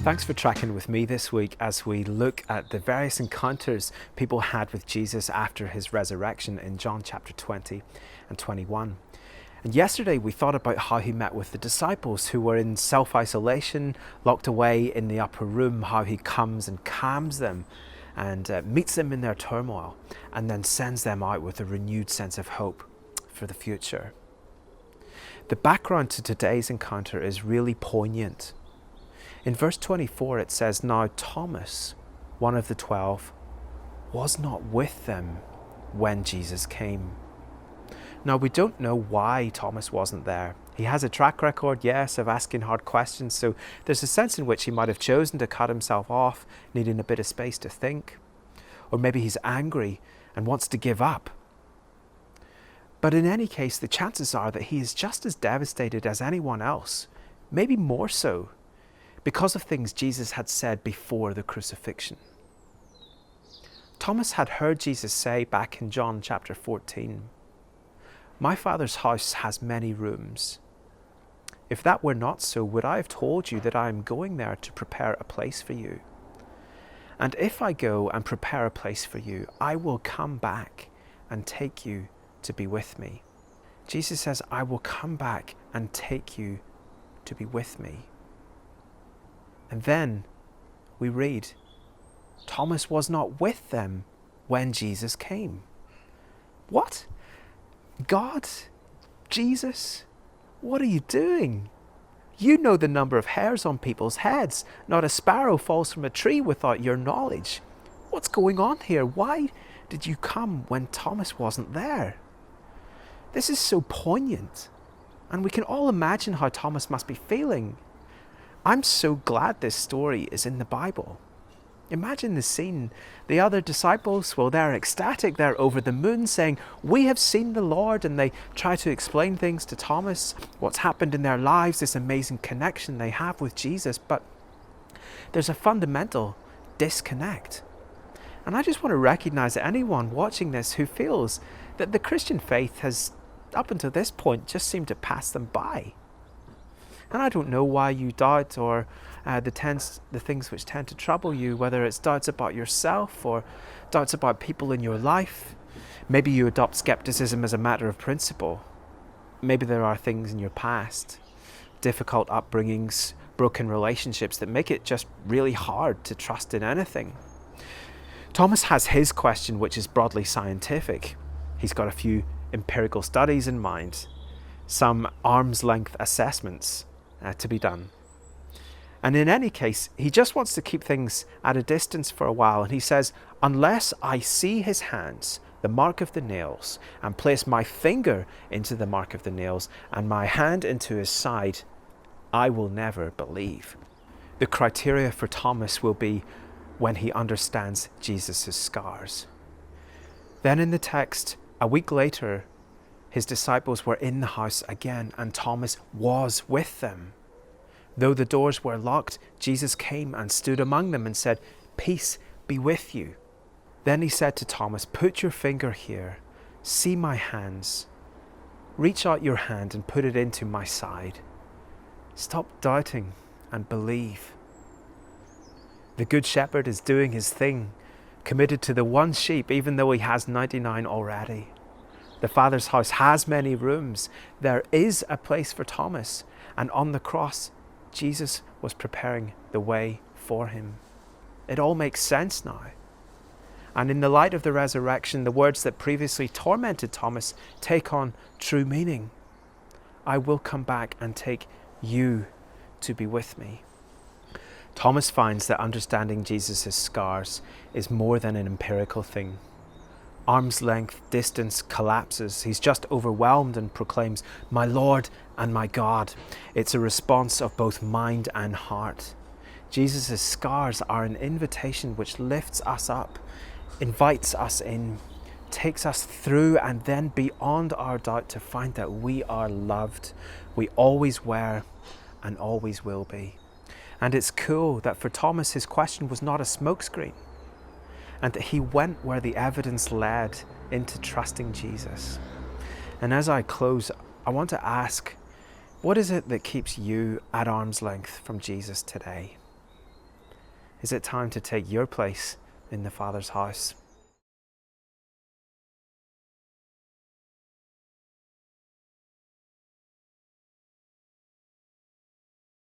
Thanks for tracking with me this week as we look at the various encounters people had with Jesus after his resurrection in John chapter 20 and 21. And yesterday we thought about how he met with the disciples who were in self-isolation, locked away in the upper room, how he comes and calms them and meets them in their turmoil and then sends them out with a renewed sense of hope for the future. The background to today's encounter is really poignant. In verse 24 it says, "Now Thomas, one of the 12, was not with them when Jesus came." Now we don't know why Thomas wasn't there. He has a track record, yes, of asking hard questions, so there's a sense in which he might have chosen to cut himself off, needing a bit of space to think. Or maybe he's angry and wants to give up. But in any case, the chances are that he is just as devastated as anyone else, maybe more so, because of things Jesus had said before the crucifixion. Thomas had heard Jesus say back in John chapter 14, "My Father's house has many rooms. If that were not so, would I have told you that I am going there to prepare a place for you? And if I go and prepare a place for you, I will come back and take you to be with me." Jesus says, "I will come back and take you to be with me." And then we read, Thomas was not with them when Jesus came. What? God? Jesus? What are you doing? You know the number of hairs on people's heads. Not a sparrow falls from a tree without your knowledge. What's going on here? Why did you come when Thomas wasn't there? This is so poignant, and we can all imagine how Thomas must be feeling. I'm so glad this story is in the Bible. Imagine the scene. The other disciples, well, they're ecstatic. They're over the moon saying, "We have seen the Lord." And they try to explain things to Thomas, what's happened in their lives, this amazing connection they have with Jesus. But there's a fundamental disconnect. And I just want to recognize that anyone watching this who feels that the Christian faith has, up until this point, just seemed to pass them by. And I don't know why you doubt, or the things which tend to trouble you, whether it's doubts about yourself or doubts about people in your life. Maybe you adopt skepticism as a matter of principle. Maybe there are things in your past, difficult upbringings, broken relationships that make it just really hard to trust in anything. Thomas has his question, which is broadly scientific. He's got a few empirical studies in mind, some arm's length assessments to be done. And in any case, he just wants to keep things at a distance for a while. And he says, "Unless I see his hands, the mark of the nails, and place my finger into the mark of the nails, and my hand into his side, I will never believe." The criteria for Thomas will be when he understands Jesus' scars. Then in the text, a week later, his disciples were in the house again, and Thomas was with them. Though the doors were locked, Jesus came and stood among them and said, "Peace be with you." Then he said to Thomas, "Put your finger here. See my hands. Reach out your hand and put it into my side. Stop doubting and believe." The Good Shepherd is doing his thing, committed to the one sheep, even though he has 99 already. The Father's house has many rooms. There is a place for Thomas. And on the cross, Jesus was preparing the way for him. It all makes sense now. And in the light of the resurrection, the words that previously tormented Thomas take on true meaning. I will come back and take you to be with me. Thomas finds that understanding Jesus' scars is more than an empirical thing. Arm's length distance collapses. He's just overwhelmed and proclaims, "My Lord and my God." It's a response of both mind and heart. Jesus' scars are an invitation which lifts us up, invites us in, takes us through and then beyond our doubt to find that we are loved. We always were and always will be. And it's cool that for Thomas his question was not a smokescreen, and that he went where the evidence led into trusting Jesus. And as I close, I want to ask, what is it that keeps you at arm's length from Jesus today? Is it time to take your place in the Father's house?